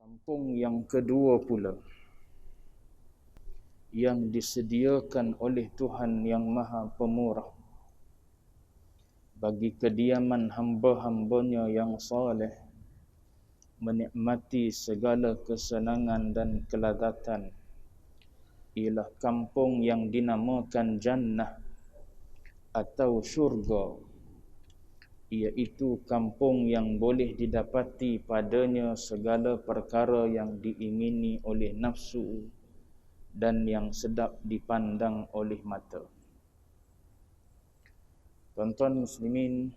Kampung yang kedua pula yang disediakan oleh Tuhan yang Maha Pemurah bagi kediaman hamba-hambanya yang saleh, menikmati segala kesenangan dan kelazatan, ialah kampung yang dinamakan Jannah atau syurga, iaitu kampung yang boleh didapati padanya segala perkara yang diingini oleh nafsu dan yang sedap dipandang oleh mata. Tuan-tuan muslimin,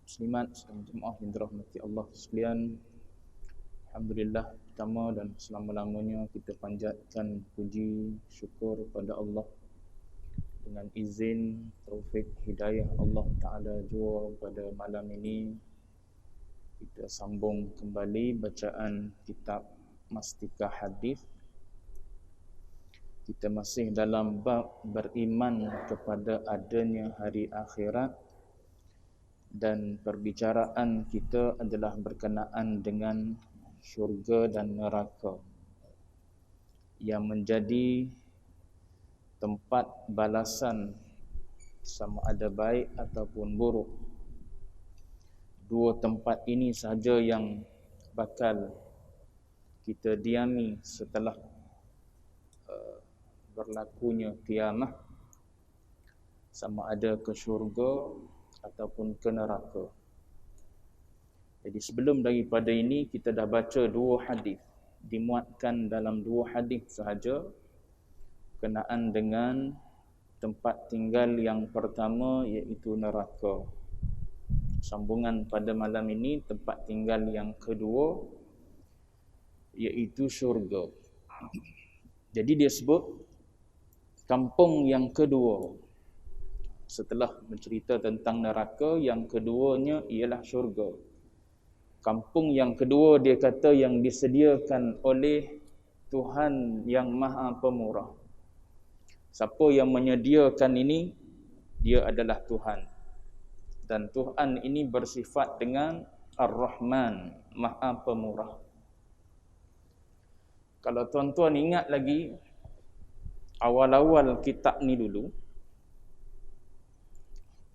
muslimat, jemaah yang dirahmati Allah sekalian, alhamdulillah, pertama dan selama-lamanya kita panjatkan puji syukur pada Allah dengan izin taufik hidayah Allah Ta'ala jua pada malam ini kita sambung kembali bacaan kitab Mastika Hadis. Kita masih dalam bab beriman kepada adanya hari akhirat, dan perbicaraan kita adalah berkenaan dengan syurga dan neraka yang menjadi tempat balasan sama ada baik ataupun buruk. Dua tempat ini sahaja yang bakal kita diami setelah berlakunya kiamah, sama ada ke syurga ataupun ke neraka. Jadi sebelum daripada ini kita dah baca dua hadis, dimuatkan dalam dua hadis sahaja berkenaan dengan tempat tinggal yang pertama iaitu neraka. Sambungan pada malam ini tempat tinggal yang kedua iaitu syurga. Jadi dia sebut kampung yang kedua. Setelah mencerita tentang neraka, yang keduanya ialah syurga. Kampung yang kedua dia kata yang disediakan oleh Tuhan yang Maha Pemurah. Siapa yang menyediakan ini? Dia adalah Tuhan. Dan Tuhan ini bersifat dengan Ar-Rahman, Maha Pemurah. Kalau tuan-tuan ingat lagi awal-awal kitab ni dulu,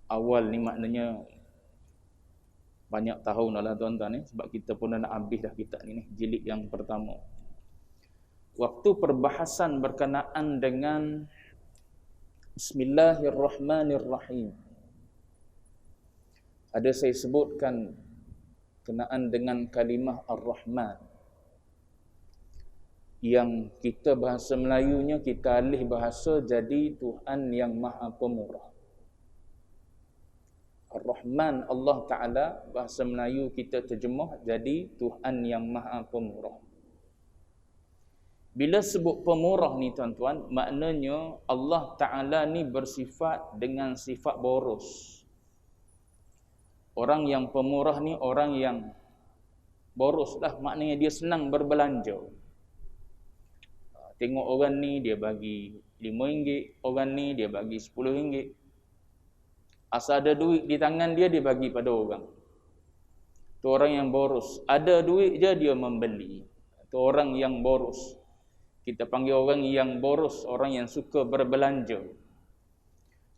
awal ni maknanya banyak tahun lah tuan-tuan ni, sebab kita pun dah nak habis dah kitab ni, jilid yang pertama. Waktu perbahasan berkenaan dengan Bismillahirrahmanirrahim, ada saya sebutkan berkenaan dengan kalimah Ar-Rahman, yang kita bahasa Melayunya kita alih bahasa jadi Tuhan yang Maha Pemurah. Ar-Rahman, Allah Ta'ala, bahasa Melayu kita terjemah jadi Tuhan yang Maha Pemurah. Bila sebut pemurah ni tuan-tuan, maknanya Allah Ta'ala ni bersifat dengan sifat boros. Orang yang pemurah ni orang yang boros lah, maknanya dia senang berbelanja. Tengok orang ni dia bagi RM5, orang ni dia bagi RM10. Asal ada duit di tangan dia, dia bagi pada orang. Itu orang yang boros. Ada duit je dia membeli. Itu orang yang boros. Kita panggil orang yang boros, orang yang suka berbelanja.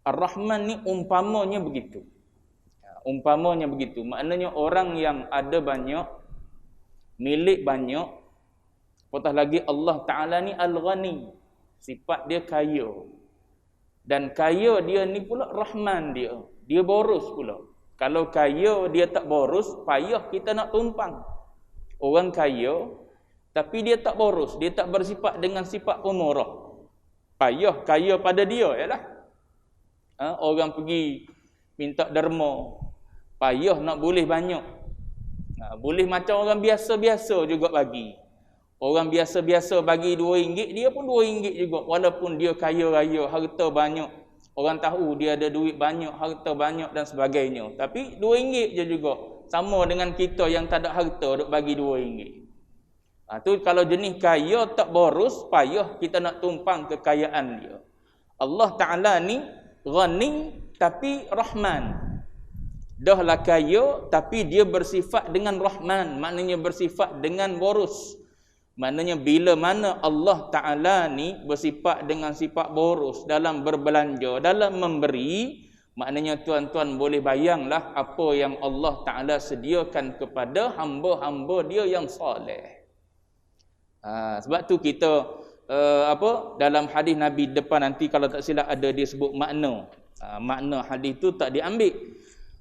Ar-Rahman ni umpamanya begitu. Umpamanya begitu. Maknanya orang yang ada banyak, milik banyak. Apatah lagi Allah Ta'ala ni Al-Ghani. Sifat dia kaya. Dan kaya dia ni pula Rahman dia. Dia boros pula. Kalau kaya dia tak boros, payah kita nak tumpang. Orang kaya, tapi dia tak boros. Dia tak bersifat dengan sifat pemurah. Payah kaya pada dia, yalah. Orang pergi minta derma. Payah nak boleh banyak. Boleh macam orang biasa-biasa juga bagi. Orang biasa-biasa bagi RM2, dia pun RM2 juga. Walaupun dia kaya raya, harta banyak. Orang tahu dia ada duit banyak, harta banyak dan sebagainya. Tapi RM2 je juga. Sama dengan kita yang tak ada harta, duk bagi RM2. Tu kalau jenis kaya tak boros, payah kita nak tumpang kekayaan dia. Allah Ta'ala ni Ghani tapi Rahman. Dahlah kaya tapi dia bersifat dengan Rahman. Maknanya bersifat dengan boros. Maknanya bila mana Allah Ta'ala ni bersifat dengan sifat boros dalam berbelanja, dalam memberi, maknanya tuan-tuan boleh bayanglah apa yang Allah Ta'ala sediakan kepada hamba-hamba dia yang soleh. Sebab tu kita dalam hadis Nabi depan nanti kalau tak silap ada dia sebut makna. Makna hadis tu tak diambil.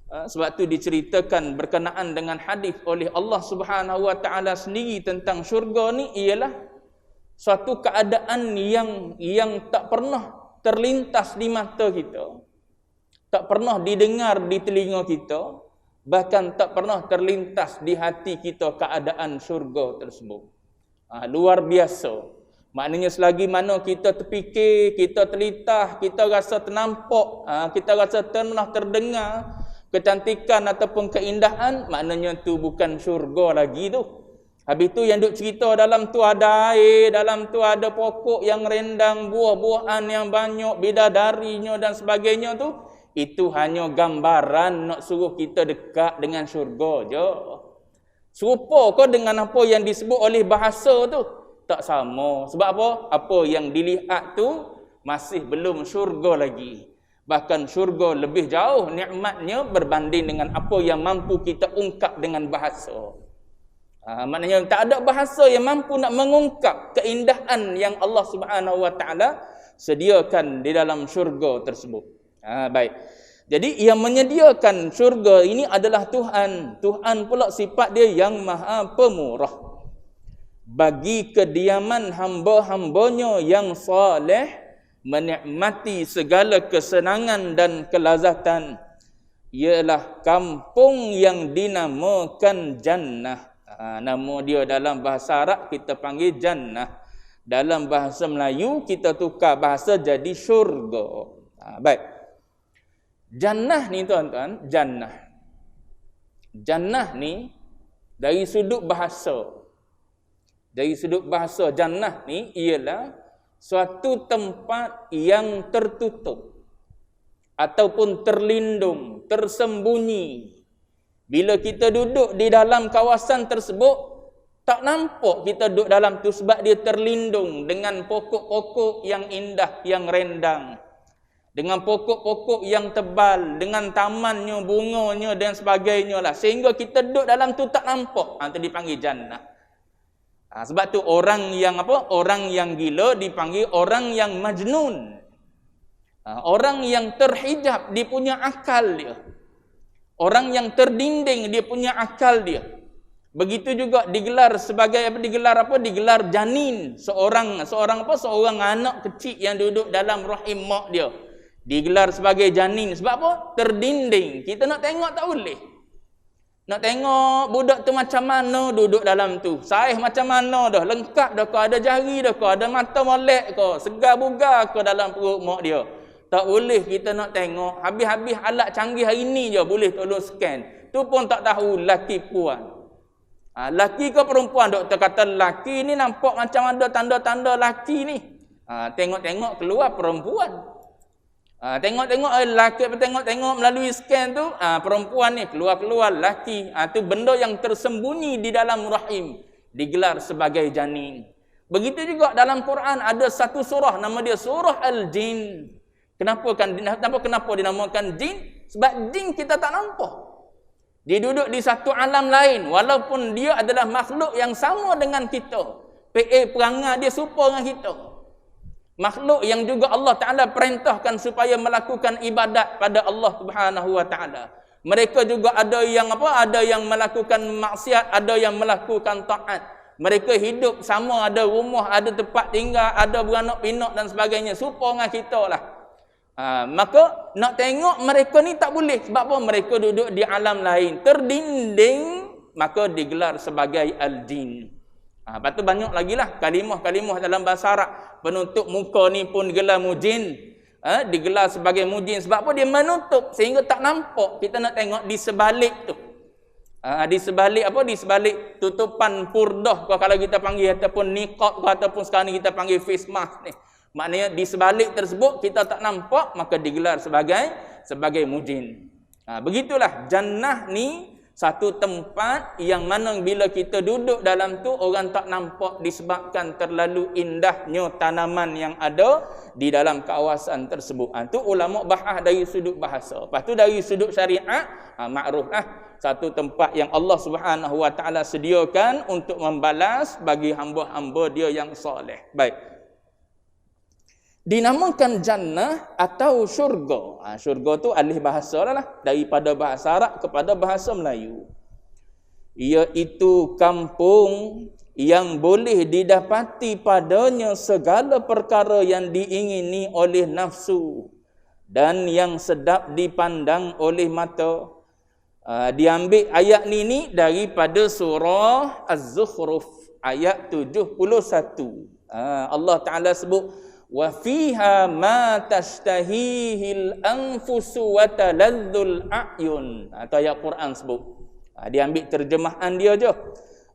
Sebab tu diceritakan berkenaan dengan hadis oleh Allah Subhanahu Wa Taala sendiri tentang syurga ni ialah suatu keadaan yang tak pernah terlintas di mata kita, tak pernah didengar di telinga kita, bahkan tak pernah terlintas di hati kita keadaan syurga tersebut. Luar biasa. Maknanya selagi mana kita terfikir, kita terlitah, kita rasa ternampak, kita rasa pernah terdengar kecantikan ataupun keindahan, maknanya tu bukan syurga lagi tu. Habis tu yang duk cerita dalam tu ada air, dalam tu ada pokok yang rendang, buah-buahan yang banyak, bidadarinya dan sebagainya tu, itu hanya gambaran nak suruh kita dekat dengan syurga je. Serupa ke dengan apa yang disebut oleh bahasa tu? Tak sama. Sebab apa? Apa yang dilihat tu masih belum syurga lagi. Bahkan syurga lebih jauh nikmatnya berbanding dengan apa yang mampu kita ungkap dengan bahasa. Maknanya tak ada bahasa yang mampu nak mengungkap keindahan yang Allah Subhanahu Wa Taala sediakan di dalam syurga tersebut. Baik. Jadi yang menyediakan syurga ini adalah Tuhan. Tuhan pula sifat dia yang maha pemurah. Bagi kediaman hamba-hambanya yang soleh, menikmati segala kesenangan dan kelazatan, ialah kampung yang dinamakan Jannah. Nama dia dalam bahasa Arab kita panggil Jannah. Dalam bahasa Melayu kita tukar bahasa jadi syurga. Baik. Jannah ni tuan-tuan, Jannah. Jannah ni dari sudut bahasa. Dari sudut bahasa Jannah ni ialah suatu tempat yang tertutup ataupun terlindung, tersembunyi. Bila kita duduk di dalam kawasan tersebut, tak nampak kita duduk dalam tu sebab dia terlindung dengan pokok-pokok yang indah, yang rendang. Dengan pokok-pokok yang tebal, dengan tamannya, bunganya dan sebagainya lah. Sehingga kita duduk dalam tu tak nampak. Itu dipanggil Jannah. Sebab tu orang yang orang yang gila dipanggil orang yang majnun. Orang yang terhijab dia punya akal dia. Orang yang terdinding dia punya akal dia. Begitu juga digelar sebagai digelar janin, seorang anak kecil yang duduk dalam rahim mak dia. Digelar sebagai janin sebab apa? Terdinding. Kita nak tengok tak boleh. Nak tengok budak tu macam mana duduk dalam tu. Saiz macam mana dah, lengkap dah ke, ada jari dah ke, ada mata molek ke, segar bugar ke dalam perut mak dia. Tak boleh kita nak tengok. Habis-habis alat canggih hari ni je boleh tolong scan. Tu pun tak tahu laki puan. Laki ke perempuan? Doktor kata laki ni nampak macam ada tanda-tanda laki ni. Tengok-tengok keluar perempuan. Tengok-tengok laki, tengok-tengok melalui scan tu, perempuan ni keluar-keluar laki. Tu benda yang tersembunyi di dalam rahim digelar sebagai janin. Begitu juga dalam Quran ada satu surah nama dia surah Al-Jin. Kenapa dinamakan jin? Sebab jin kita tak nampak. Dia duduk di satu alam lain walaupun dia adalah makhluk yang sama dengan kita. Perangai dia serupa dengan kita. Makhluk yang juga Allah Ta'ala perintahkan supaya melakukan ibadat pada Allah Subhanahu Wa Ta'ala. Mereka juga ada yang melakukan maksiat, ada yang melakukan taat. Mereka hidup sama, ada rumah, ada tempat tinggal, ada beranak pinak dan sebagainya. Serupa dengan kita lah. Maka nak tengok mereka ni tak boleh. Sebab apa? Mereka duduk di alam lain. Terdinding, maka digelar sebagai al-jin. Lepas tu banyak lagi lah kalimah-kalimah dalam bahasa Arab. Penutup muka ni pun digelar mujin. Digelar sebagai mujin. Sebab apa? Dia menutup sehingga tak nampak. Kita nak tengok di sebalik tu. Di sebalik tutupan purdah kalau kita panggil, ataupun niqab ataupun sekarang ni kita panggil face mask ni. Maknanya di sebalik tersebut kita tak nampak, maka digelar sebagai mujin. Begitulah Jannah ni Satu tempat yang mana bila kita duduk dalam tu orang tak nampak disebabkan terlalu indahnya tanaman yang ada di dalam kawasan tersebut. Itu ulama bahas dari sudut bahasa. Lepas tu dari sudut syariat, makruf lah. Satu tempat yang Allah Subhanahu Wa Taala sediakan untuk membalas bagi hamba-hamba dia yang soleh. Baik. Dinamakan jannah atau syurga. Syurga tu alih bahasa lah daripada bahasa Arab kepada bahasa Melayu. Iaitu kampung yang boleh didapati padanya segala perkara yang diingini oleh nafsu dan yang sedap dipandang oleh mata. Diambil ayat ni daripada surah Az-Zukhruf ayat 71. Allah Ta'ala sebut wa fiha ma tashtahihil anfusu wa taladzul a'yun. Atau ayat Quran sebut. Dia ambil terjemahan dia je.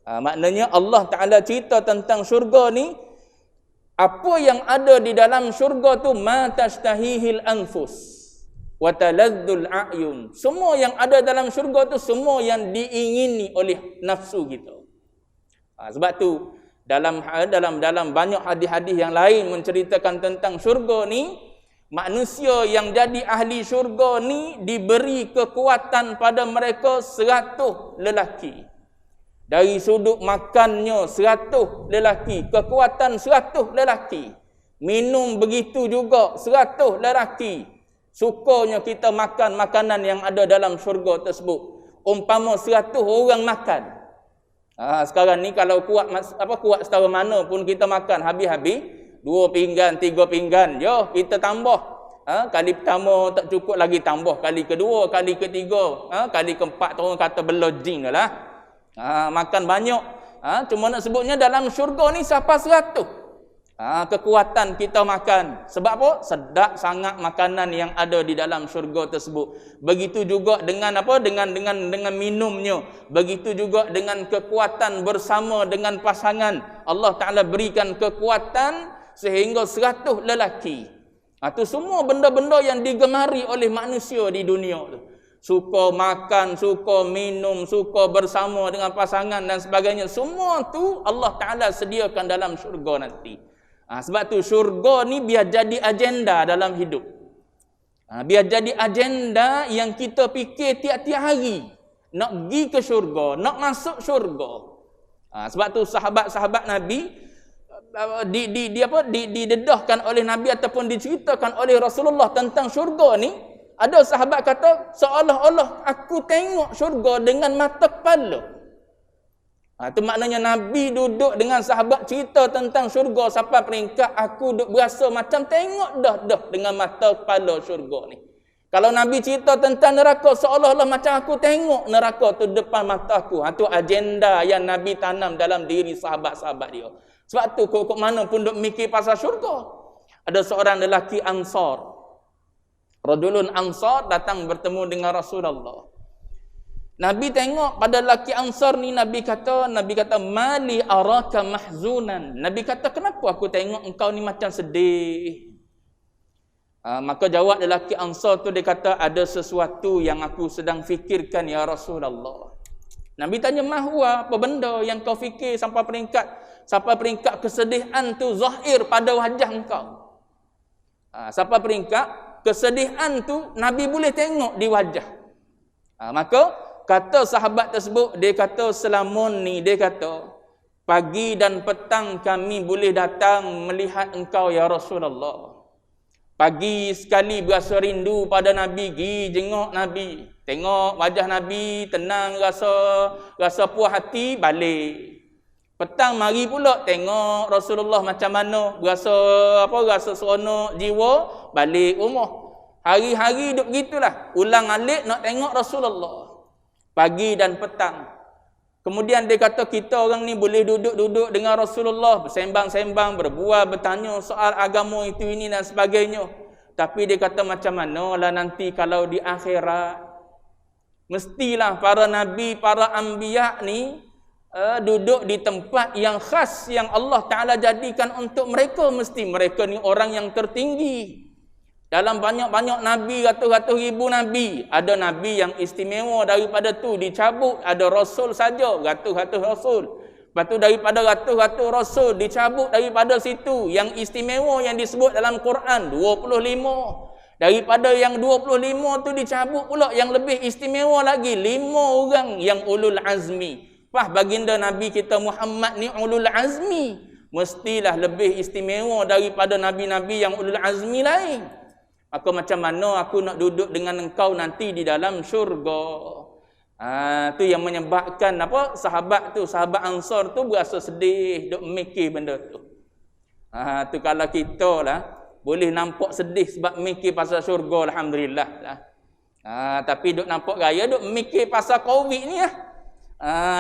Maknanya Allah Ta'ala cerita tentang syurga ni, apa yang ada di dalam syurga tu ma tashtahihil anfus wa taladzul a'yun. Semua yang ada dalam syurga tu semua yang diingini oleh nafsu kita. Sebab tu dalam banyak hadis-hadis yang lain menceritakan tentang syurga ni, manusia yang jadi ahli syurga ni diberi kekuatan pada mereka 100 lelaki. Dari sudut makannya 100 lelaki, kekuatan 100 lelaki. Minum begitu juga 100 lelaki. Sukanya kita makan makanan yang ada dalam syurga tersebut. Umpama 100 orang makan. Sekarang ni kalau kuat setara mana pun kita makan habis-habis 2 pinggan, 3 pinggan, yo kita tambah. Kali pertama tak cukup lagi tambah kali kedua, kali ketiga, kali keempat orang kata belojing lah. Makan banyak. Cuma nak sebutnya dalam syurga ni siapa 100. Kekuatan kita makan. Sebab apa? Sedap sangat makanan yang ada di dalam syurga tersebut. Begitu juga dengan apa? Dengan minumnya. Begitu juga dengan kekuatan bersama dengan pasangan. Allah Ta'ala berikan kekuatan sehingga 100 lelaki. Itu semua benda-benda yang digemari oleh manusia di dunia tu. Suka makan, suka minum, suka bersama dengan pasangan dan sebagainya. Semua tu Allah Ta'ala sediakan dalam syurga nanti. Sebab tu syurga ni biar jadi agenda dalam hidup. Biar jadi agenda yang kita fikir tiap-tiap hari. Nak pergi ke syurga, nak masuk syurga. Sebab tu sahabat-sahabat Nabi didedahkan oleh Nabi ataupun diceritakan oleh Rasulullah tentang syurga ni. Ada sahabat kata seolah-olah aku tengok syurga dengan mata kepala. Itu maknanya Nabi duduk dengan sahabat cerita tentang syurga sampai peringkat aku duk berasa macam tengok dah dengan mata kepala syurga ni. Kalau Nabi cerita tentang neraka seolah-olah macam aku tengok neraka tu depan mata aku. Itu agenda yang Nabi tanam dalam diri sahabat-sahabat dia. Sebab tu kok mana pun duk mikir pasal syurga. Ada seorang lelaki Ansar. Rajulun Ansar datang bertemu dengan Rasulullah. Nabi tengok pada lelaki Ansar ni, Nabi kata mali araka mahzunan. Nabi kata kenapa aku tengok engkau ni macam sedih? Maka jawab lelaki Ansar tu, dia kata ada sesuatu yang aku sedang fikirkan ya Rasulullah. Nabi tanya mahwa, apa benda yang kau fikir sampai peringkat kesedihan tu zahir pada wajah engkau. Sampai peringkat kesedihan tu Nabi boleh tengok di wajah. Maka kata sahabat tersebut, dia kata selama ni, dia kata pagi dan petang kami boleh datang melihat engkau ya Rasulullah. Pagi sekali berasa rindu pada Nabi, pergi jenguk Nabi, tengok wajah Nabi, tenang, rasa puas hati, balik. Petang mari pula tengok Rasulullah macam mana, rasa seronok jiwa, balik rumah. Hari-hari duk begitulah, ulang alik nak tengok Rasulullah. Pagi dan petang. Kemudian dia kata kita orang ni boleh duduk-duduk dengan Rasulullah, bersembang-sembang, berbual, bertanya soal agama itu ini dan sebagainya. Tapi dia kata macam mana lah nanti kalau di akhirat, mestilah para nabi, para anbiya ni duduk di tempat yang khas yang Allah Ta'ala jadikan untuk mereka. Mesti mereka ni orang yang tertinggi. Dalam banyak-banyak nabi, ratus-ratus ribu nabi, ada nabi yang istimewa daripada tu dicabut, ada rasul saja, ratus-ratus rasul. Lepas tu daripada ratus-ratus rasul dicabut daripada situ, yang istimewa yang disebut dalam Quran 25. Daripada yang 25 tu dicabut pula yang lebih istimewa lagi, 5 orang yang ulul azmi. Baginda Nabi kita Muhammad ni ulul azmi, mestilah lebih istimewa daripada nabi-nabi yang ulul azmi lain. Maka macam mana aku nak duduk dengan engkau nanti di dalam syurga? Tu yang menyebabkan apa? Sahabat Ansar tu berasa sedih, duk mikir benda tu. Tu kalau kita lah boleh nampak sedih sebab mikir pasal syurga, alhamdulillah lah. Tapi duk nampak gaya duk mikir pasal Covid ni lah.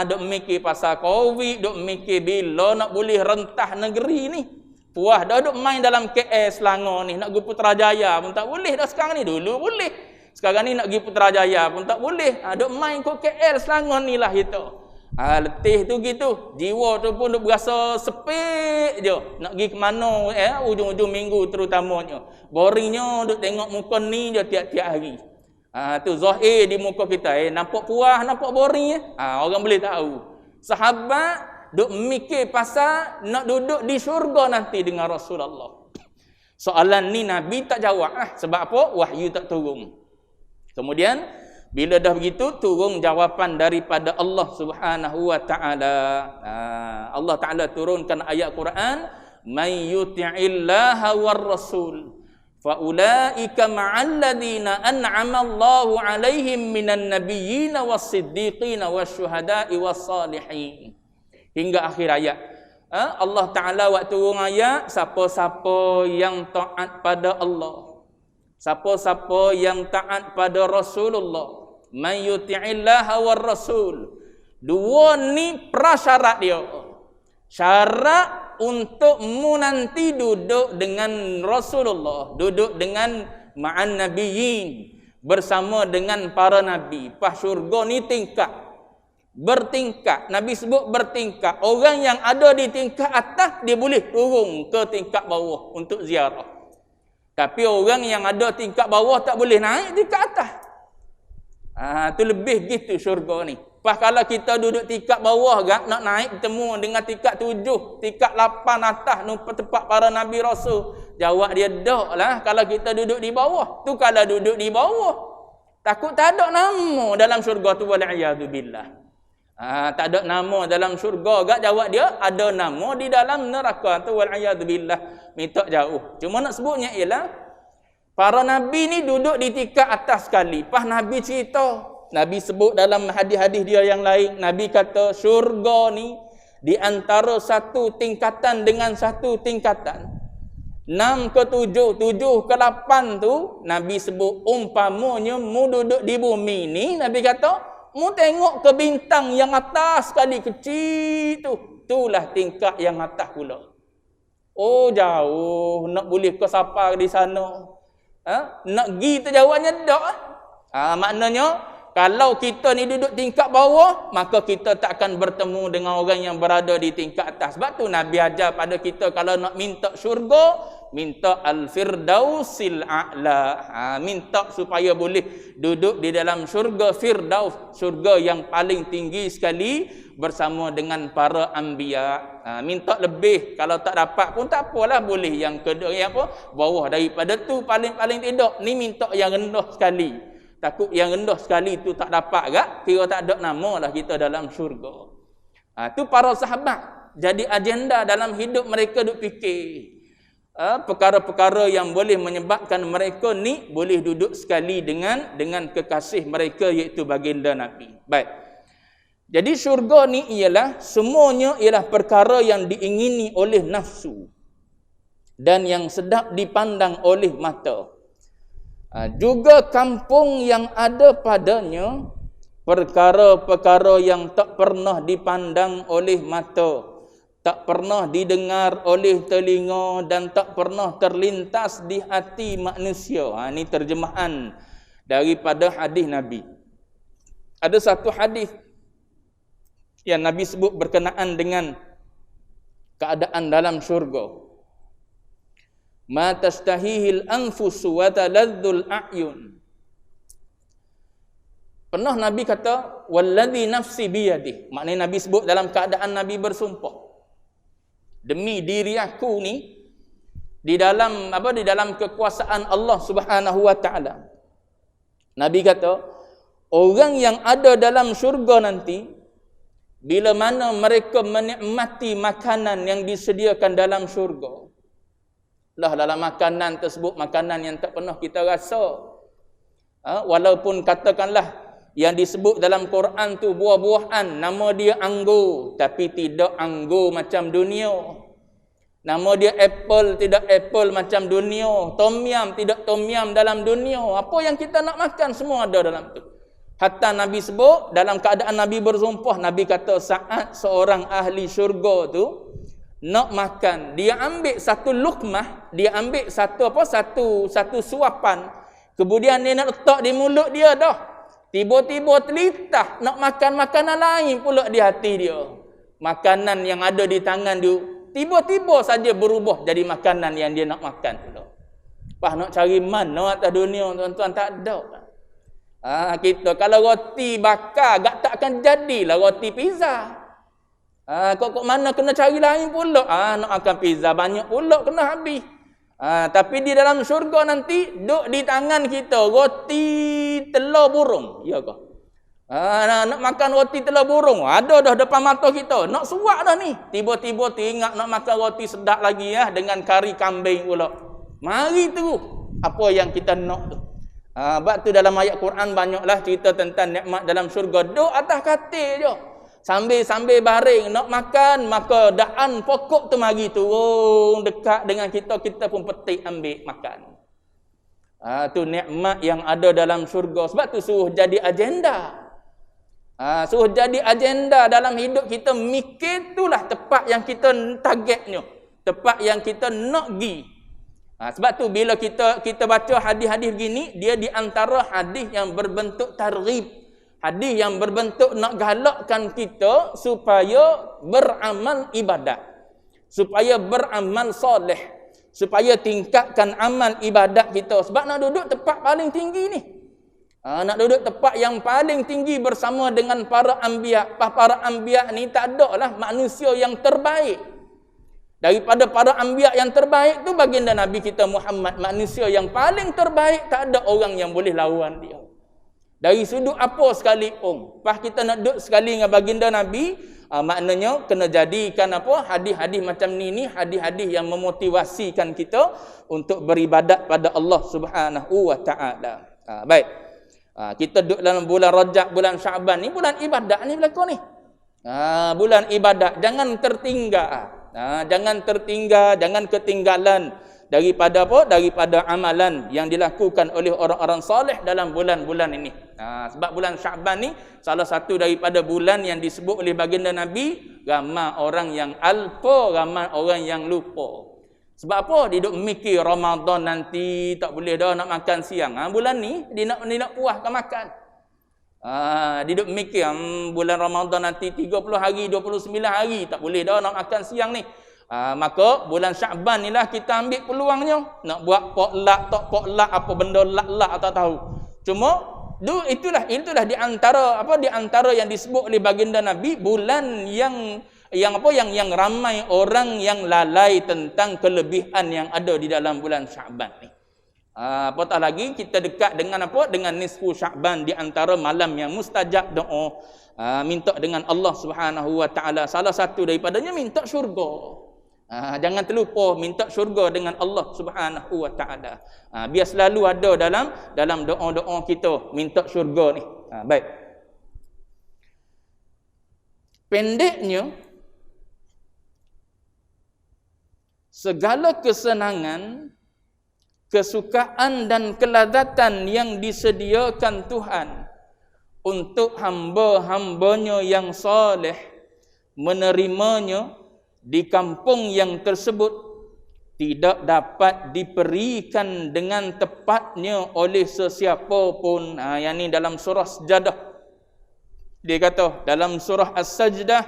Duk mikir pasal Covid, duk mikir bila nak boleh rentah negeri ni. Puas dah duk main dalam KS Selangor ni, nak pergi Putrajaya pun tak boleh dah sekarang ni. Dulu boleh. Sekarang ni nak pergi Putrajaya pun tak boleh. Duk main ke KL Selangor ni lah itu. Letih tu gitu. Jiwa tu pun duk berasa sepik je. Nak pergi ke mana ujung-ujung minggu terutamanya. Boringnya duk tengok muka ni je tiap-tiap hari. Tu zahir di muka kita. Nampak puas, nampak boring orang boleh tahu. Sahabat duk mikir pasal nak duduk di syurga nanti dengan Rasulullah. Soalan ni Nabi tak jawab. Sebab apa? Wahyu tak turun. Kemudian bila dah begitu turun jawapan daripada Allah Subhanahu wa taala. Allah Taala turunkan ayat Quran, "May yuti'illaha war rasul fa ulaika ma'al ladzina an'ama Allahu 'alaihim minan nabiyyin was-siddiqin wasyuhada'i was-salihin." Hingga akhir ayat. Allah Ta'ala waktu turun ayat, siapa-siapa yang taat pada Allah, siapa-siapa yang taat pada Rasulullah, man yuti'illaha war rasul. Dua ni prasyarat dia. Syarat untuk mu nanti duduk dengan Rasulullah, duduk dengan ma'an nabiyyin, bersama dengan para nabi. Pas syurga ni tingkat. Bertingkat. Nabi sebut bertingkat. Orang yang ada di tingkat atas, dia boleh turun ke tingkat bawah untuk ziarah. Tapi orang yang ada tingkat bawah tak boleh naik tingkat atas. Tu lebih gitu syurga ni. Pas kalau kita duduk tingkat bawah nak naik bertemu dengan tingkat 7, tingkat 8 atas tempat para Nabi Rasul. Jawab dia dak lah kalau kita duduk di bawah. Tu kalau duduk di bawah. Takut tak ada nama dalam syurga tu, wal'iyadzubillah. Tak ada nama dalam syurga gak, jawab dia ada nama di dalam neraka tu, wal'iyadzubillah. Minta jauh. Cuma nak sebutnya ialah para nabi ni duduk di tingkat atas sekali. Pas Nabi cerita, Nabi sebut dalam hadis-hadis dia yang lain, Nabi kata syurga ni di antara satu tingkatan dengan satu tingkatan, 6 ke 7, 7 ke 8 tu Nabi sebut umpamanya mu duduk di bumi ni, Nabi kata mu tengok ke bintang yang atas sekali kecil tu. Itulah tingkat yang atas pula. Oh jauh, nak boleh ke siapa di sana? Nak pergi tu jawabnya tak. Maknanya kalau kita ni duduk tingkat bawah, maka kita tak akan bertemu dengan orang yang berada di tingkat atas. Sebab tu Nabi ajar pada kita kalau nak minta syurga, minta al-firdausil a'la. Minta supaya boleh duduk di dalam syurga firdaus, syurga yang paling tinggi sekali bersama dengan para anbiya. Minta lebih, kalau tak dapat pun tak apalah, boleh yang kedua yang apa? Bawah daripada tu paling-paling tidak. Ni minta yang rendah sekali. Takut yang rendah sekali tu tak dapat gak, kira tak ada nama lah kita dalam syurga. Tu para sahabat jadi agenda dalam hidup mereka, duk fikir perkara-perkara yang boleh menyebabkan mereka ni boleh duduk sekali dengan kekasih mereka, iaitu baginda Nabi. Baik. Jadi syurga ni ialah semuanya ialah perkara yang diingini oleh nafsu dan yang sedap dipandang oleh mata. Juga kampung yang ada padanya perkara-perkara yang tak pernah dipandang oleh mata, tak pernah didengar oleh telinga dan tak pernah terlintas di hati manusia. Ini terjemahan daripada hadis Nabi. Ada satu hadis yang Nabi sebut berkenaan dengan keadaan dalam syurga. ma tastahihil anfusu wa taladzul a'yun. Pernah Nabi kata wallazi nafsi biyadih. Maknanya Nabi sebut dalam keadaan Nabi bersumpah. Demi diri aku ni di dalam kekuasaan Allah Subhanahu wa taala. Nabi kata orang yang ada dalam syurga nanti bila mana mereka menikmati makanan yang disediakan dalam syurga. Lah dalam makanan tersebut makanan yang tak pernah kita rasa. Walaupun katakanlah yang disebut dalam Quran tu buah-buahan, nama dia anggur, tapi tidak anggur macam dunia. Nama dia apple, tidak apple macam dunia. Tom yum, tidak tom yum dalam dunia. Apa yang kita nak makan semua ada dalam tu. Hatta Nabi sebut dalam keadaan Nabi bersumpah, Nabi kata saat seorang ahli syurga tu nak makan, dia ambil satu lukmah, dia ambil satu suapan, kemudian dia nak letak di mulut dia dah. Tiba-tiba terlitah nak makan makanan lain pula di hati dia. Makanan yang ada di tangan dia tiba-tiba saja berubah jadi makanan yang dia nak makan pula. Pak nak cari mana atas dunia tuan-tuan, tak ada. Kita kalau roti bakar agak takkan jadilah roti pizza. Kok mana kena cari lain pula. Nak makan pizza banyak pula kena habis. Tapi di dalam syurga nanti duk di tangan kita roti telur burung, ya ke? Nak makan roti telur burung, ada dah depan mata kita, nak suak dah ni. Tiba-tiba teringat nak makan roti sedap lagi dengan kari kambing pula. Mari tu apa yang kita nak tu. Sebab tu dalam ayat Quran banyaklah cerita tentang nikmat dalam syurga. Duk atas katil je. Sambil baring nak makan, maka daan pokok tu mari turun dekat dengan kita, kita pun petik ambil makan. Tu nikmat yang ada dalam syurga. Sebab tu suruh jadi agenda. Suruh jadi agenda dalam hidup kita. Mikir itulah tempat yang kita targetnya, tempat yang kita nak pergi. Sebab tu bila kita baca hadis-hadis gini, dia di antara hadis yang berbentuk targhib. Hadis yang berbentuk nak galakkan kita supaya beramal ibadat, supaya beramal soleh, supaya tingkatkan amal ibadat kita. Sebab nak duduk tempat paling tinggi ni, nak duduk tempat yang paling tinggi bersama dengan para anbiya. Para anbiya ni tak ada lah manusia yang terbaik. Daripada para anbiya yang terbaik tu baginda Nabi kita Muhammad, manusia yang paling terbaik, tak ada orang yang boleh lawan dia. Dari sudut apa sekalipun. Pas kita nak duduk sekali dengan baginda Nabi, maknanya kena jadikan hadis-hadis macam ni hadis-hadis yang memotivasikan kita untuk beribadat pada Allah Subhanahu wa taala. Baik. Kita duduk dalam bulan Rajab, bulan Syaban ni bulan ibadat ni berlaku ni. Bulan ibadat, jangan tertinggal. Jangan ketinggalan daripada amalan yang dilakukan oleh orang-orang soleh dalam bulan-bulan ini. Sebab bulan Syaban ni salah satu daripada bulan yang disebut oleh baginda Nabi, ramai orang yang alpa, ramai orang yang lupa. Sebab apa? Dia duk mikir Ramadan nanti tak boleh dah nak makan siang. Bulan ni dia nak puaskan makan. Dia duk mikir bulan Ramadan nanti 30 hari, 29 hari tak boleh dah nak makan siang ni. Maka bulan Syaban ni lah kita ambil peluangnya. Nak buat potluck apa benda lak tak tahu. Cuma itulah di antara yang disebut oleh baginda Nabi, bulan yang ramai orang yang lalai tentang kelebihan yang ada di dalam bulan Syaban ni. Apatah lagi kita dekat dengan dengan nisfu Syaban, di antara malam yang mustajab doa, minta dengan Allah Subhanahu wa taala. Salah satu daripadanya minta syurga. Jangan terlupa minta syurga dengan Allah Subhanahu wa taala. Biar selalu ada dalam doa-doa kita minta syurga ni. Baik. Pendeknya, segala kesenangan, kesukaan dan kelazatan yang disediakan Tuhan untuk hamba-hambanya yang soleh menerimanya di kampung yang tersebut tidak dapat diberikan dengan tepatnya oleh sesiapa pun. Yang ni dalam surah Sajdah. Dia kata dalam surah As-Sajdah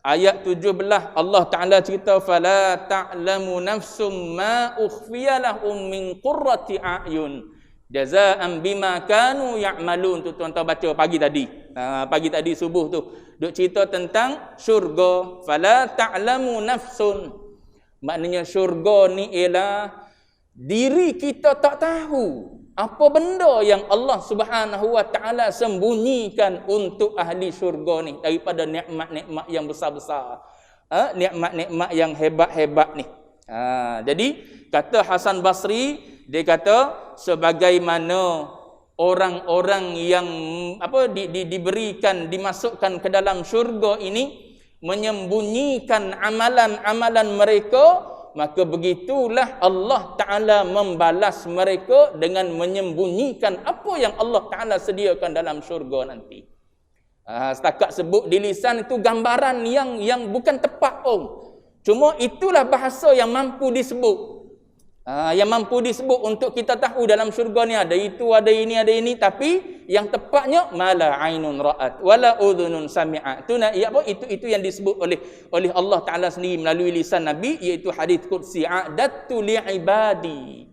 Ayat 17 Allah Ta'ala cerita fala ta'lamu nafsum ma ukhfiya lahum min qurrati a'yun jazaan bima kanu ya'malun. Tu tuan-tuan baca pagi tadi. Pagi tadi subuh tu duk cerita tentang syurga. Fala ta'lamu nafsun. Maknanya syurga ni ialah diri kita tak tahu apa benda yang Allah Subhanahu wa taala sembunyikan untuk ahli syurga ni daripada nikmat-nikmat yang besar-besar. Nikmat-nikmat yang hebat-hebat ni. Jadi kata Hasan Basri, dia kata sebagaimana orang-orang yang diberikan dimasukkan ke dalam syurga ini menyembunyikan amalan-amalan mereka, maka begitulah Allah Ta'ala membalas mereka dengan menyembunyikan apa yang Allah Ta'ala sediakan dalam syurga nanti. Setakat sebut di lisan itu gambaran yang bukan tepat pun. Cuma itulah bahasa yang mampu disebut. Yang mampu disebut untuk kita tahu dalam syurga ni ada itu, ada ini. Tapi yang tepatnya mala ainun ra'at wala udhunun sami'at. Itu yang disebut oleh Allah Ta'ala sendiri melalui lisan Nabi, iaitu hadis qudsi, a'dattu li'ibadi.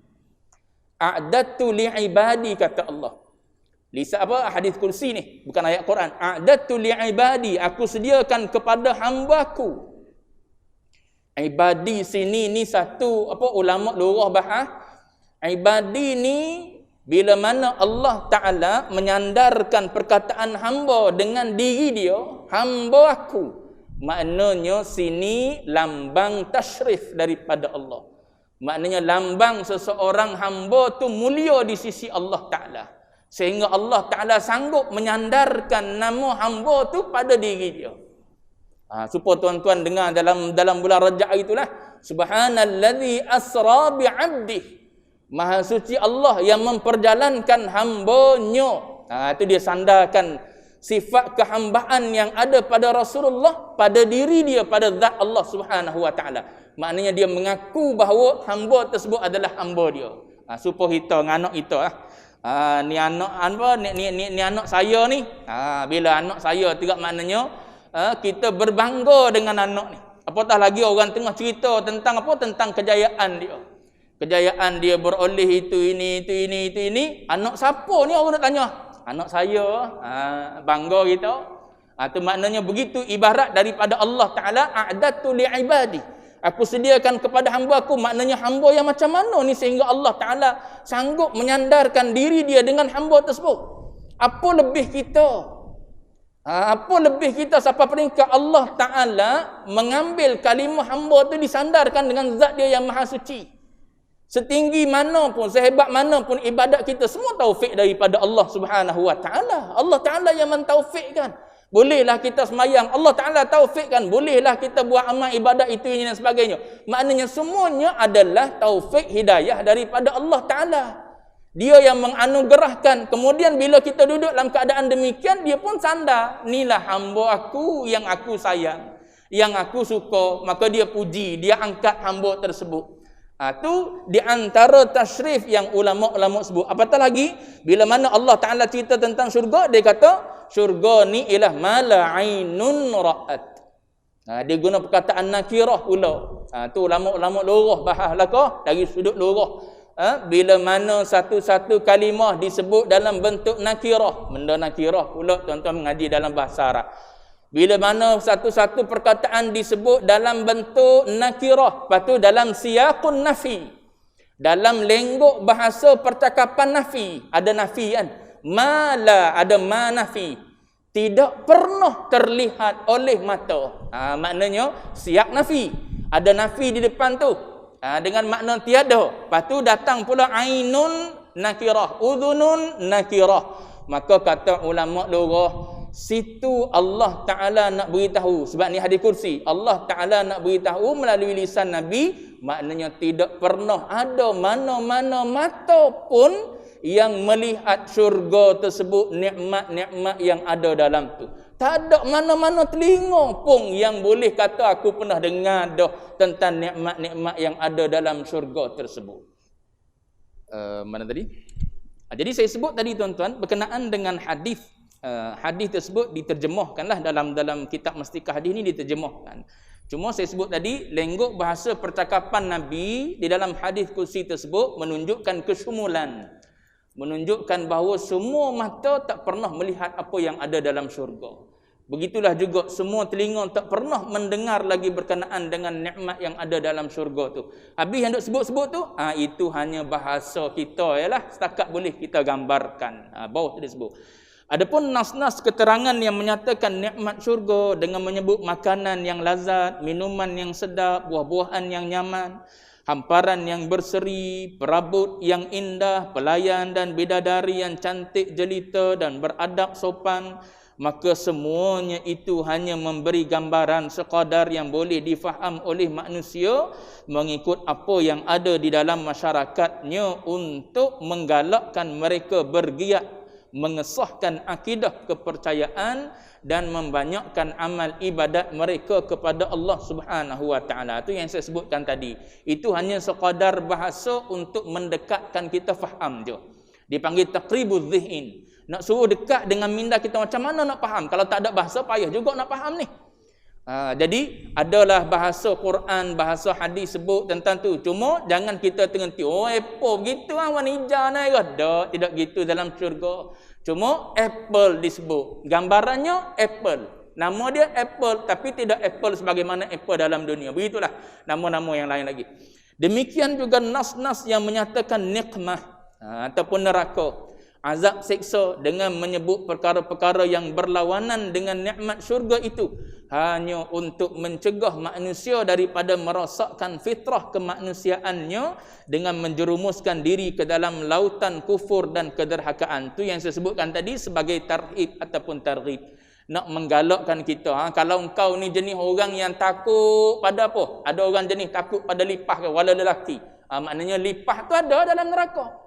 A'dattu li'ibadi, kata Allah. Lisan hadis qudsi ni, bukan ayat Quran. A'dattu li'ibadi, aku sediakan kepada hamba-Ku. Ibadi sini ni satu ulama lurah bahas. Ibadi ni bila mana Allah Ta'ala menyandarkan perkataan hamba dengan diri dia, hamba aku. Maknanya sini lambang tashrif daripada Allah. Maknanya lambang seseorang hamba tu mulia di sisi Allah Ta'ala. Sehingga Allah Ta'ala sanggup menyandarkan nama hamba tu pada diri dia. Supaya tuan-tuan dengar dalam bulan Rajab itulah, subhanallazi asra bi'abdih, maha suci Allah yang memperjalankan hamba-Nya. Itu dia sandarkan sifat kehambaan yang ada pada Rasulullah pada diri dia, pada zat Allah Subhanahu wa taala. Maknanya dia mengaku bahawa hamba tersebut adalah hamba dia. Supaya kita anak kita ni anak ni anak saya ni. Bila anak saya tidak, maknanya kita berbangga dengan anak ni. Apatah lagi orang tengah cerita tentang tentang kejayaan dia. Kejayaan dia beroleh itu ini. Anak siapa ni, orang nak tanya. Anak saya. Bangga kita. Itu maknanya begitu ibarat daripada Allah Ta'ala, a'datu li'ibadi. Aku sediakan kepada hamba-Ku. Maknanya hamba yang macam mana ni sehingga Allah Ta'ala sanggup menyandarkan diri dia dengan hamba tersebut. Apa lebih kita? Apa lebih kita sampai peringkat Allah Ta'ala mengambil kalimah hamba tu disandarkan dengan zat dia yang maha suci. Setinggi mana pun, sehebat mana pun ibadat kita, semua taufik daripada Allah Subhanahu wa Ta'ala. Allah Ta'ala yang mentaufikkan. Bolehlah kita semayang, Allah Ta'ala taufikkan. Bolehlah kita buat amal ibadat itu ini dan sebagainya. Maknanya semuanya adalah taufik hidayah daripada Allah Ta'ala. Dia yang menganugerahkan. Kemudian bila kita duduk dalam keadaan demikian, dia pun sandar. Inilah hamba aku yang aku sayang, yang aku suka. Maka dia puji, dia angkat hamba tersebut. Itu di antara tashrif yang ulama-ulama sebut. Apatah lagi, bila mana Allah Ta'ala cerita tentang syurga, dia kata, syurga ni ialah mala ainun ra'at. Dia guna perkataan nakirah pula. Itu ulama-ulama lurah bahas lah dari sudut lurah. Bila mana satu-satu kalimah disebut dalam bentuk nakirah, benda nakirah pula tuan-tuan mengaji dalam bahasa Arab. Bila mana satu-satu perkataan disebut dalam bentuk nakirah, lepas tu dalam siyaqun nafi, dalam lenggok bahasa percakapan nafi, ada nafi kan, mala ada ma nafi, tidak pernah terlihat oleh mata. Maknanya siyaq nafi, ada nafi di depan tu, dengan makna tiada. Lepas tu datang pula ainun nakirah, udhunun nakirah. Maka kata ulama lurah, situ Allah Ta'ala nak beritahu. Sebab ni hadis kursi, Allah Ta'ala nak beritahu melalui lisan Nabi. Maknanya tidak pernah ada mana-mana mata pun yang melihat syurga tersebut, nikmat-nikmat yang ada dalam tu. Tak ada mana-mana telinga pun yang boleh kata aku pernah dengar dah tentang nikmat-nikmat yang ada dalam syurga tersebut. Mana tadi? Jadi saya sebut tadi tuan-tuan berkenaan dengan hadis hadis tersebut diterjemahkanlah dalam kitab Mastikah Hadis ni diterjemahkan. Cuma saya sebut tadi, lenggok bahasa percakapan Nabi di dalam hadis kursi tersebut menunjukkan kesyumulan. Menunjukkan bahawa semua mata tak pernah melihat apa yang ada dalam syurga. Begitulah juga semua telinga tak pernah mendengar lagi berkenaan dengan nikmat yang ada dalam syurga tu. Habis yang duk sebut-sebut tu, itu hanya bahasa kita yalah, setakat boleh kita gambarkan. Bawah tu disebut. Adapun nas-nas keterangan yang menyatakan nikmat syurga dengan menyebut makanan yang lazat, minuman yang sedap, buah-buahan yang nyaman, hamparan yang berseri, perabot yang indah, pelayan dan bidadari yang cantik jelita dan beradab sopan, maka semuanya itu hanya memberi gambaran sekadar yang boleh difaham oleh manusia mengikut apa yang ada di dalam masyarakatnya untuk menggalakkan mereka bergiat mengesahkan akidah kepercayaan dan membanyakkan amal ibadat mereka kepada Allah Subhanahu wa taala. Itu yang saya sebutkan tadi. Itu hanya sekadar bahasa untuk mendekatkan kita faham je. Dipanggil taqribuz zihn. Nak suruh dekat dengan minda kita, macam mana nak faham? Kalau tak ada bahasa payah juga nak faham ni. Jadi adalah bahasa Quran, bahasa hadis sebut tentang tu. Cuma jangan kita terhenti. Apple begitu warna hijau ni ada. Tidak gitu dalam syurga. Cuma apple disebut. Gambarannya apple. Nama dia apple tapi tidak apple sebagaimana apple dalam dunia. Begitulah nama-nama yang lain lagi. Demikian juga nas-nas yang menyatakan nikmah ataupun neraka. Azab seksa dengan menyebut perkara-perkara yang berlawanan dengan nikmat syurga itu hanya untuk mencegah manusia daripada merosakkan fitrah kemanusiaannya dengan menjerumuskan diri ke dalam lautan kufur dan kederhakaan. Itu yang saya sebutkan tadi sebagai tarhib ataupun targhib. Nak menggalakkan kita. Kalau engkau ni jenis orang yang takut pada apa? Ada orang jenis takut pada lipah ke wala lelaki. Maknanya lipah tu ada dalam neraka.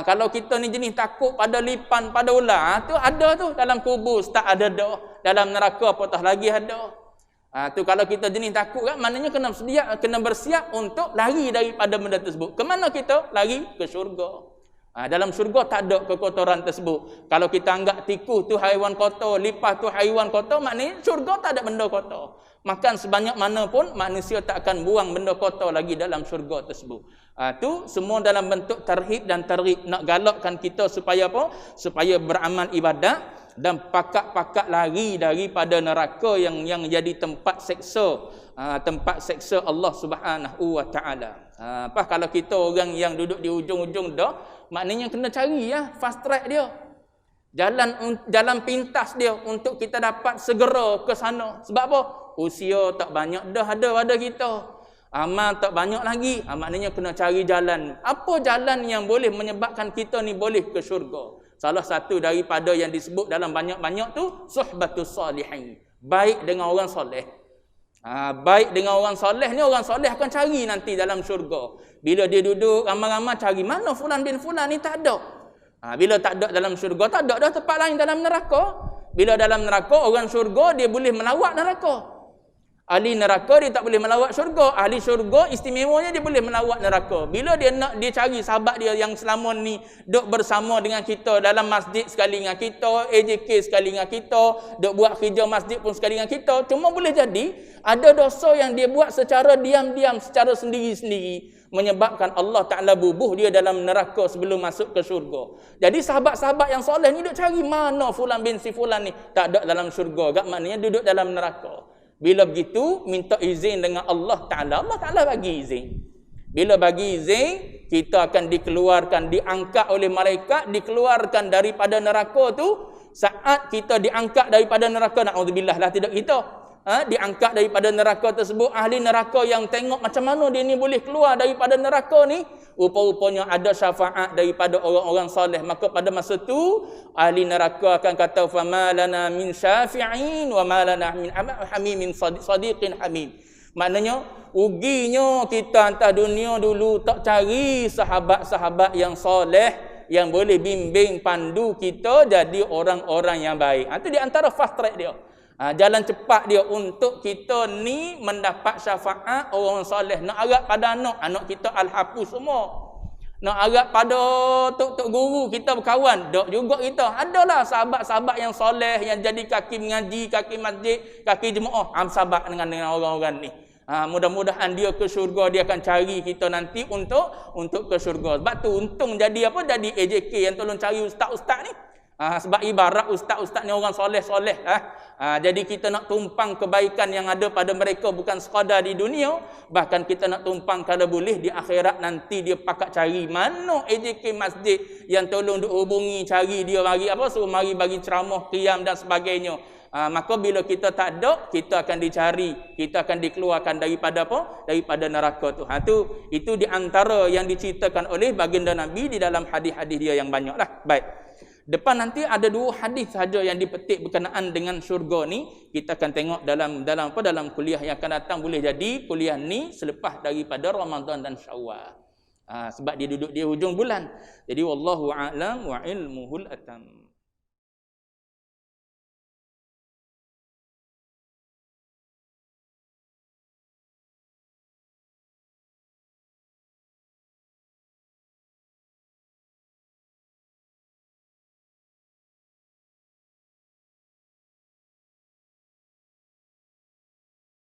Kalau kita ni jenis takut pada lipan, pada ular, tu ada tu dalam kubur, tak ada dah. Dalam neraka apatah lagi ada. Tu kalau kita jenis takut kan, maknanya kena bersiap untuk lari daripada benda tersebut. Ke mana kita? Lari ke syurga. Dalam syurga tak ada kekotoran tersebut. Kalau kita anggap tikus tu haiwan kotor, lipas tu haiwan kotor, maknanya syurga tak ada benda kotor. Makan sebanyak mana pun manusia tak akan buang benda kotor lagi dalam syurga tersebut. Tu semua dalam bentuk tarhib dan targhib, nak galakkan kita supaya apa? Supaya beramal ibadat dan pakat-pakat lari daripada neraka yang jadi tempat seksa, tempat seksa Allah Subhanahu wa taala. Kalau kita orang yang duduk di ujung-ujung dah, maknanya kena cari fast track dia. Jalan pintas dia untuk kita dapat segera ke sana. Sebab apa? Usia tak banyak dah ada pada kita. Amal tak banyak lagi. Maknanya kena cari jalan. Apa jalan yang boleh menyebabkan kita ni boleh ke syurga? Salah satu daripada yang disebut dalam banyak-banyak tu, suhbatus salihin. Baik dengan orang soleh. Baik dengan orang soleh ni, orang soleh akan cari nanti dalam syurga. Bila dia duduk ramai-ramai cari, mana fulan bin fulan ni tak ada. Bila tak ada dalam syurga, tak ada dah tempat lain dalam neraka. Bila dalam neraka, orang syurga dia boleh melawat neraka. Ahli neraka dia tak boleh melawat syurga. Ahli syurga istimewanya dia boleh melawat neraka. Bila dia nak dia cari sahabat dia yang selama ni duk bersama dengan kita dalam masjid sekali dengan kita, AJK sekali dengan kita, duk buat kerja masjid pun sekali dengan kita, cuma boleh jadi ada dosa yang dia buat secara diam-diam, secara sendiri-sendiri, menyebabkan Allah Ta'ala bubuh dia dalam neraka sebelum masuk ke syurga. Jadi sahabat-sahabat yang soleh ni duk cari mana fulan bin si fulan ni, tak ada dalam syurga, gak maknanya duduk dalam neraka. Bila begitu, minta izin dengan Allah Ta'ala. Allah Ta'ala bagi izin. Bila bagi izin, kita akan dikeluarkan, diangkat oleh malaikat, dikeluarkan daripada neraka tu. Saat kita diangkat daripada neraka, na'udzubillah lah, tidak kita. Diangkat daripada neraka tersebut, ahli neraka yang tengok macam mana dia ni boleh keluar daripada neraka ni, rupa-rupanya ada syafaat daripada orang-orang soleh. Maka pada masa tu ahli neraka akan kata, fama lana min syafi'in wa ma lana min hamimin sadiqin hamim. Maknanya ruginya kita atas dunia dulu tak cari sahabat-sahabat yang soleh yang boleh bimbing pandu kita jadi orang-orang yang baik. Itu di antara fast track dia. Jalan cepat dia untuk kita ni mendapat syafaat orang soleh. Nak harap pada anak kita al-hafuz semua. Nak harap pada tok guru kita berkawan, dok juga kita. Adalah sahabat-sahabat yang soleh, yang jadi kaki mengaji, kaki masjid, kaki jemaah. Sahabat dengan orang-orang ni. Mudah-mudahan dia ke syurga, dia akan cari kita nanti untuk ke syurga. Sebab tu untung jadi apa? Jadi AJK yang tolong cari ustaz-ustaz ni. Sebab ibarat ustaz-ustaz ni orang soleh-soleh. Jadi kita nak tumpang kebaikan yang ada pada mereka bukan sekadar di dunia, bahkan kita nak tumpang kalau boleh di akhirat nanti dia pakat cari mana AJK masjid yang tolong dihubungi, cari dia mari apa, suruh mari bagi ceramah, qiyam dan sebagainya. Maka bila kita tak ada, kita akan dicari, kita akan dikeluarkan daripada apa? Daripada neraka tu. Itu di antara yang diceritakan oleh baginda Nabi di dalam hadis-hadis dia yang banyaklah. Baik. Depan nanti ada 2 hadis saja yang dipetik berkenaan dengan syurga ni. Kita akan tengok dalam kuliah yang akan datang. Boleh jadi kuliah ni selepas daripada Ramadan dan Syawal. Sebab dia duduk di hujung bulan. Jadi wallahu a'lam wa ilmuhul atam.